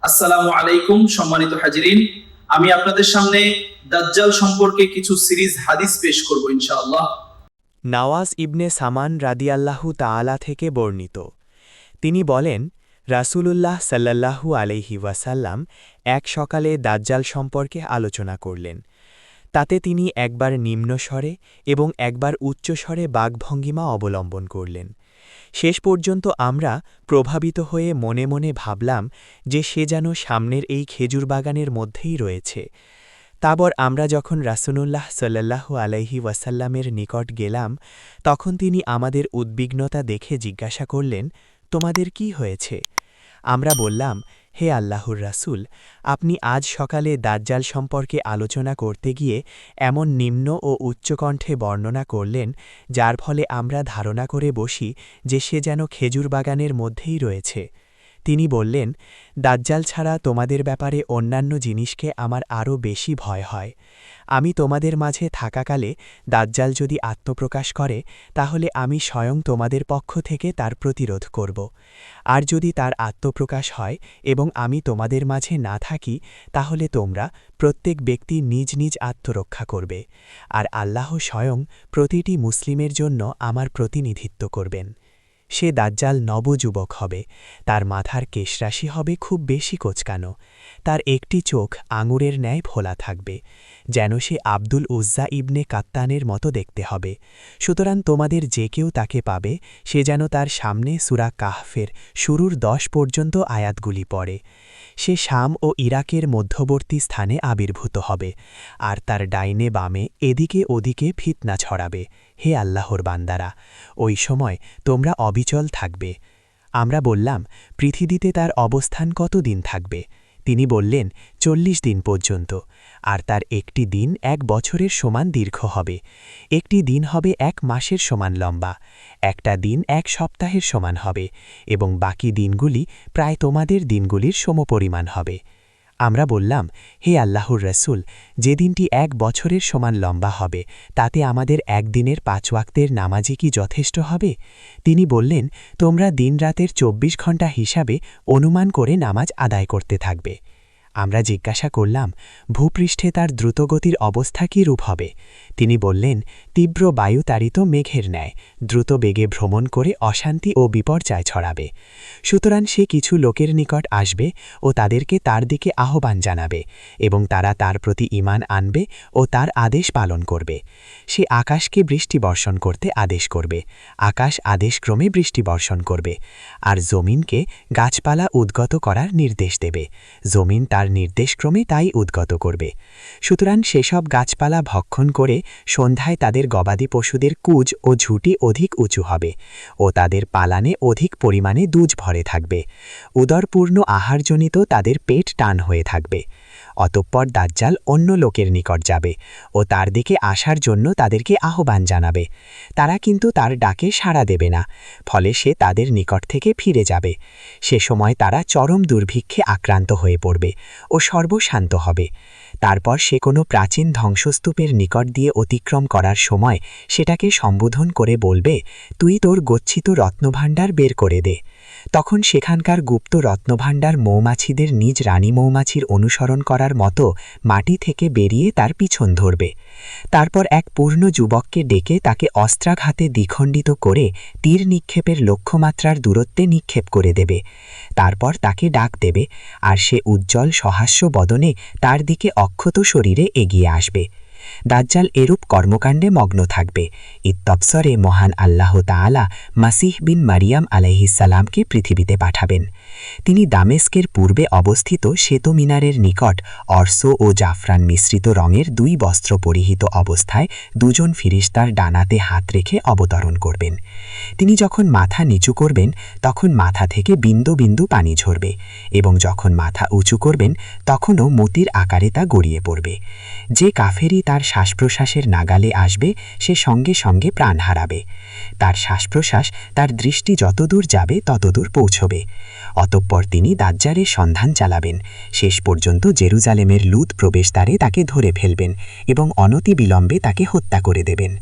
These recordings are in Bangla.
আসসালামু আলাইকুম সম্মানিত হাজিরিন, আমি আপনাদের সামনে দাজ্জাল সম্পর্কে কিছু সিরিজ হাদিস পেশ করব ইনশাআল্লাহ। নওয়াজ ইবনে সামান রাদিয়াল্লাহু তাআলা থেকে বর্ণিত, তিনি বলেন, রাসূলুল্লাহ সাল্লাল্লাহু আলাইহি ওয়াসাল্লাম এক সকালে দাজ্জাল সম্পর্কে আলোচনা করলেন। তাতে তিনি একবার নিম্ন স্বরে এবং একবার উচ্চ স্বরে বাকভঙ্গিমা অবলম্বন করলেন। শেষ পর্যন্ত আমরা প্রভাবিত হয়ে মনে মনে ভাবলাম যে সে যেন সামনের এই খেজুর বাগানের মধ্যেই রয়েছে। তারপর আমরা যখন রাসূলুল্লাহ সাল্লাল্লাহু আলাইহি ওয়াসাল্লামের নিকট গেলাম, তখন তিনি আমাদের উদ্বিগ্নতা দেখে জিজ্ঞাসা করলেন, তোমাদের কি হয়েছে? আমরা বললাম, হে আল্লাহর রাসূল, আপনি আজ সকালে দাজ্জাল সম্পর্কে আলোচনা করতে গিয়ে এমন নিম্ন ও উচ্চকণ্ঠে বর্ণনা করলেন, যার ফলে আমরা ধারণা করে বসি যে সে যেন খেজুর বাগানের মধ্যেই রয়েছে। তিনি বললেন, দাজ্জাল ছাড়া তোমাদের ব্যাপারে অন্যান্য জিনিসকে আমার আরও বেশি ভয় হয়। আমি তোমাদের মাঝে থাকাকালে দাজ্জাল যদি আত্মপ্রকাশ করে, তাহলে আমি স্বয়ং তোমাদের পক্ষ থেকে তার প্রতিরোধ করব। আর যদি তার আত্মপ্রকাশ হয় এবং আমি তোমাদের মাঝে না থাকি, তাহলে তোমরা প্রত্যেক ব্যক্তি নিজ নিজ আত্মরক্ষা করবে, আর আল্লাহ স্বয়ং প্রতিটি মুসলিমের জন্য আমার প্রতিনিধিত্ব করবেন। সে দাজ্জাল নবযুবক হবে, তার মাথার কেশরাশি হবে খুব বেশি কোঁচকানো, তার একটি চোখ আঙুরের ন্যায় ফোলা থাকবে, যেন সে আব্দুল উজ্জা ইবনে কাত্তানের মতো দেখতে হবে। সুতরাং তোমাদের যে কেউ তাকে পাবে, সে যেন তার সামনে সূরা কাহফের শুরুর 10 পর্যন্ত আয়াতগুলি পড়ে। সে শাম ও ইরাকের মধ্যবর্তী স্থানে আবির্ভূত হবে, আর তার ডাইনে বামে এদিকে ওদিকে ফিতনা ছড়াবে। হে আল্লাহর বান্দারা, ওই সময় তোমরা অবিচল থাকবে। আমরা বললাম, পৃথিবীতে তার অবস্থান কতদিন থাকবে? তিনি বললেন, 40 দিন পর্যন্ত, আর তার একটি দিন 1 বছরের সমান দীর্ঘ হবে, একটি দিন হবে 1 মাসের সমান লম্বা, একটা দিন 1 সপ্তাহের সমান হবে, এবং বাকি দিনগুলি প্রায় তোমাদের দিনগুলির সমপরিমাণ হবে। আমরা বললাম, হে আল্লাহর রাসূল, যে দিনটি 1 বছরের সমান লম্বা হবে, তাতে আমাদের একদিনের 5 ওয়াক্তের নামাজই কি যথেষ্ট হবে? তিনি বললেন, তোমরা দিন-রাতের 24 ঘণ্টা হিসাবে অনুমান করে নামাজ আদায় করতে থাকবে। আমরা জিজ্ঞাসা করলাম, ভূপৃষ্ঠে তার দ্রুতগতির অবস্থা কী রূপ হবে? তিনি বললেন, তীব্র বায়ুতাড়িত মেঘের ন্যায় দ্রুত বেগে ভ্রমণ করে অশান্তি ও বিপর্যয় ছড়াবে। সুতরাং সে কিছু লোকের নিকট আসবে ও তাদেরকে তার দিকে আহ্বান জানাবে, এবং তারা তার প্রতি ঈমান আনবে ও তার আদেশ পালন করবে। সে আকাশকে বৃষ্টি বর্ষণ করতে আদেশ করবে, আকাশ আদেশক্রমে বৃষ্টি বর্ষণ করবে, আর জমিনকে গাছপালা উদ্গত করার নির্দেশ দেবে, জমিন তার নির্দেশক্রমে তাই উদ্গত করবে। সুতরাং সেসব গাছপালা ভক্ষণ করে সন্ধ্যায় তাদের গবাদি পশুদের কুজ ও ঝুঁটি অধিক উঁচু হবে, ও তাদের পালানে অধিক পরিমাণে দুধ ভরে থাকবে, উদরপূর্ণ আহারজনিত তাদের পেট টান হয়ে থাকবে। অতঃপর দাজ্জাল অন্য লোকের নিকট যাবে ও তার দিকে আসার জন্য তাদেরকে আহ্বান জানাবে। তারা কিন্তু তার ডাকে সাড়া দেবে না, ফলে সে তাদের নিকট থেকে ফিরে যাবে। সে সময় তারা চরম দুর্ভিক্ষে আক্রান্ত হয়ে পড়বে ও সর্বশান্ত হবে। তারপর সে কোনো প্রাচীন ধ্বংসস্তূপের নিকট দিয়ে অতিক্রম করার সময় সেটাকে সম্বোধন করে বলবে, তুই তোর গচ্ছিত রত্নভাণ্ডার বের করে দে। তখন সেখানকার গুপ্ত রত্নভাণ্ডার মৌমাছিদের নিজ রানী মৌমাছির অনুসরণ করার মতো মাটি থেকে বেরিয়ে তার পিছন ধরবে। তারপর এক পূর্ণ যুবককে ডেকে তাকে অস্ত্রাঘাতে দ্বিখণ্ডিত করে তীর নিক্ষেপের লক্ষ্যমাত্রার দূরত্বে নিক্ষেপ করে দেবে। তারপর তাকে ডাক দেবে, আর সে উজ্জ্বল সহাস্য বদনে তার দিকে অক্ষত শরীরে এগিয়ে আসবে। দাজ্জাল এরূপ কর্মকাণ্ডে মগ্ন থাকবে। ইত্তফসরে মহান আল্লাহ তাআলা মাসিহ বিন মারিয়াম আলাইহিসসালামকে পৃথিবীতে পাঠাবেন। তিনি দামেস্কের পূর্বে অবস্থিত শ্বেত মিনারের নিকট অর্স ও জাফরান মিশ্রিত রঙের 2 বস্ত্র পরিহিত অবস্থায় 2 জন ফিরিস্তার ডানাতে হাত রেখে অবতরণ করবেন। তিনি যখন মাথা নিচু করবেন, তখন মাথা থেকে বিন্দু বিন্দু পানি ঝরবে, এবং যখন মাথা উঁচু করবেন, তখনও মতির আকারে তা গড়িয়ে পড়বে। যে কাফেরই তার শ্বাসপ্রশ্বাসের নাগালে আসবে, সে সঙ্গে সঙ্গে প্রাণ হারাবে। তার শ্বাসপ্রশ্বাস তার দৃষ্টি যতদূর যাবে ততদূর পৌঁছবে। অতঃপর তিনি দাজ্জালের সন্ধান চালাবেন, শেষ পর্যন্ত জেরুজালেমের লুত প্রবেশদ্বারে তাকে ধরে ফেলবেন এবং অনতিবিলম্বে তাকে হত্যা করে দেবেন।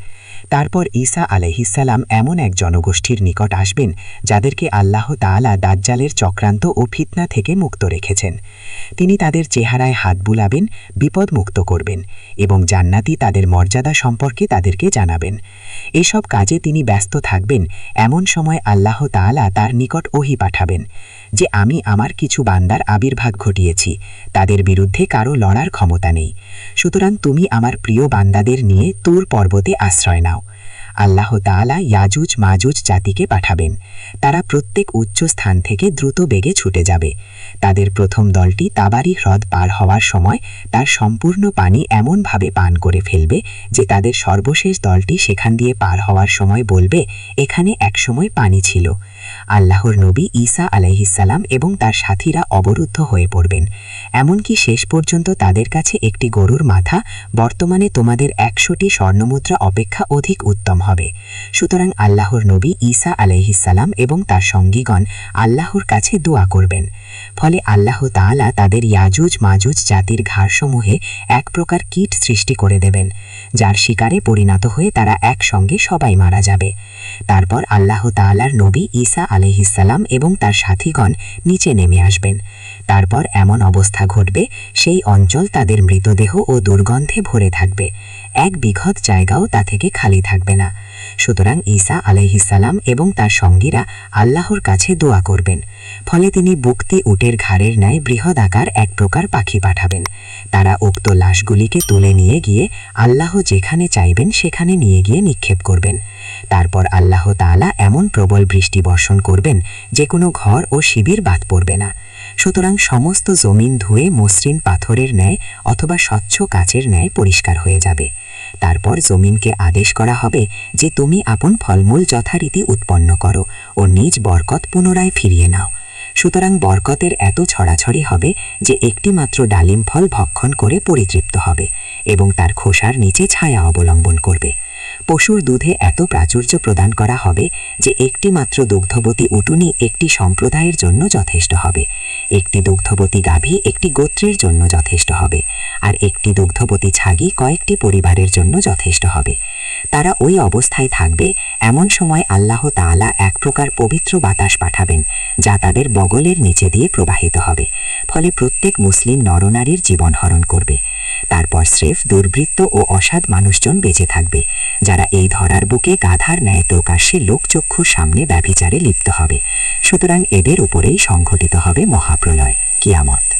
তারপর ঈসা আলাইহিসসালাম এমন এক জনগোষ্ঠীর নিকট আসবেন যাদেরকে আল্লাহ তাআলা দাজ্জালের চক্রান্ত ও ফিতনা থেকে মুক্ত রেখেছেন। তিনি তাদের চেহারায় হাত বুলাবেন, বিপদমুক্ত করবেন এবং জান্নাতি তাদের মর্যাদা সম্পর্কে তাদেরকে জানাবেন। এসব কাজে তিনি ব্যস্ত থাকবেন। এমন সময় আল্লাহ তাআলা তার নিকট ওহী পাঠাবেন যে আমি আমার কিছু বান্দার আবির্ভাব ঘটিয়েছি, তাদের বিরুদ্ধে কারো লড়ার ক্ষমতা নেই। সুতরাং তুমি আমার প্রিয় বান্দাদের নিয়ে তুর পর্বতে আশ্রয় নাও। আল্লাহ তাআলা ইয়াজুজ মাজুজ জাতিকে পাঠাবেন। তারা প্রত্যেক উচ্চ স্থান থেকে দ্রুত বেগে ছুটে যাবে। তাদের প্রথম দলটি তাবারি হ্রদ পার হওয়ার সময় তার সম্পূর্ণ পানি এমনভাবে পান করে ফেলবে যে তাদের সর্বশেষ দলটি সেখান দিয়ে পার হওয়ার সময় বলবে, এখানে একসময় পানি ছিল। আল্লাহর নবী ঈসা আলাইহিসসালাম এবং তার সাথীরা অবরুদ্ধ হয়ে পড়বেন। এমনকি শেষ পর্যন্ত তাদের কাছে একটি গরুর মাথা বর্তমানে তোমাদের ১০০টি স্বর্ণমুদ্রা অপেক্ষা অধিক উত্তম হবে। সুতরাং আল্লাহর নবী ঈসা আলাইহিসসালাম এবং তার সঙ্গীগণ আল্লাহর কাছে দোয়া করবেন। ফলে আল্লাহ তাআলা তাদের ইয়াজুজ মাজুজ জাতির ঘাড়সমূহে এক প্রকার কীট সৃষ্টি করে দেবেন, যার শিকারে পরিণত হয়ে তারা একসঙ্গে সবাই মারা যাবে। তারপর আল্লাহ তাআলার নবী ঈসা আলাইহিসসালাম এবং তার সাথীগণ নিচে নেমে আসবেন। তারপর এমন অবস্থা ঘটবে, সেই অঞ্চল তাদের মৃতদেহ ও দুর্গন্ধে ভরে থাকবে। এক বিঘত জায়গাও তা থেকে খালি থাকবে না। সুতরাং ঈসা আলাইহিসসালাম এবং তার সঙ্গীরা আল্লাহর কাছে দোয়া করবেন। ফলে তিনি বুকতি উটের ঘাড়ের ন্যায় বৃহদাকার এক প্রকার পাখি পাঠাবেন। তারা উক্ত লাশগুলিকে তুলে নিয়ে গিয়ে আল্লাহ যেখানে চাইবেন সেখানে নিয়ে গিয়ে নিক্ষেপ করবেন। তারপর আল্লাহ তাআলা এমন প্রবল বৃষ্টি বর্ষণ করবেন যে কোনো ঘর ও শিবির বাদ পড়বে না। সুতরাং সমস্ত জমিন ধুয়ে মসৃণ পাথরের ন্যায় অথবা স্বচ্ছ কাচের ন্যায় পরিষ্কার হয়ে যাবে। তারপর জমিনকে আদেশ করা হবে যে তুমি আপন ফলমূল যথারীতি উৎপন্ন করো ও নিজ বরকত পুনরায় ফিরিয়ে নাও। সুতরাং বরকতের এত ছড়াছড়ি হবে যে একটি মাত্র ডালিম ফল ভক্ষণ করে পরিতৃপ্ত হবে এবং তার খোসার নিচে ছায়া অবলম্বন করবে। পশুর দুধে এত প্রাচুর্য প্রদান করা হবে যে একটি মাত্র দুগ্ধবতী উটুনি একটি সম্প্রদায়ের জন্য যথেষ্ট হবে, একটি দুগ্ধবতী গাভী একটি গোত্রের জন্য যথেষ্ট হবে, আর একটি দুগ্ধবতী ছাগি কয়েকটি পরিবারের জন্য যথেষ্ট হবে। তারা ওই অবস্থায় থাকবে। এমন সময় আল্লাহ তাআলা এক প্রকার পবিত্র বাতাস পাঠাবেন যা তাদের বগলের নিচে দিয়ে প্রবাহিত হবে। ফলে প্রত্যেক মুসলিম নরনারীর জীবন হরণ করবে। তারপর স্রেফ দুর্বৃত্ত ও অসাধ মানুষজন বেঁচে থাকবে, যারা এই ধরার বুকে গাধার ন্যায় প্রকাশ্যে লোকচক্ষুর সামনে ব্যভিচারে লিপ্ত হবে। সুতরাং এদের উপরেই সংঘটিত হবে মহাপ্রলয়, কিয়ামত।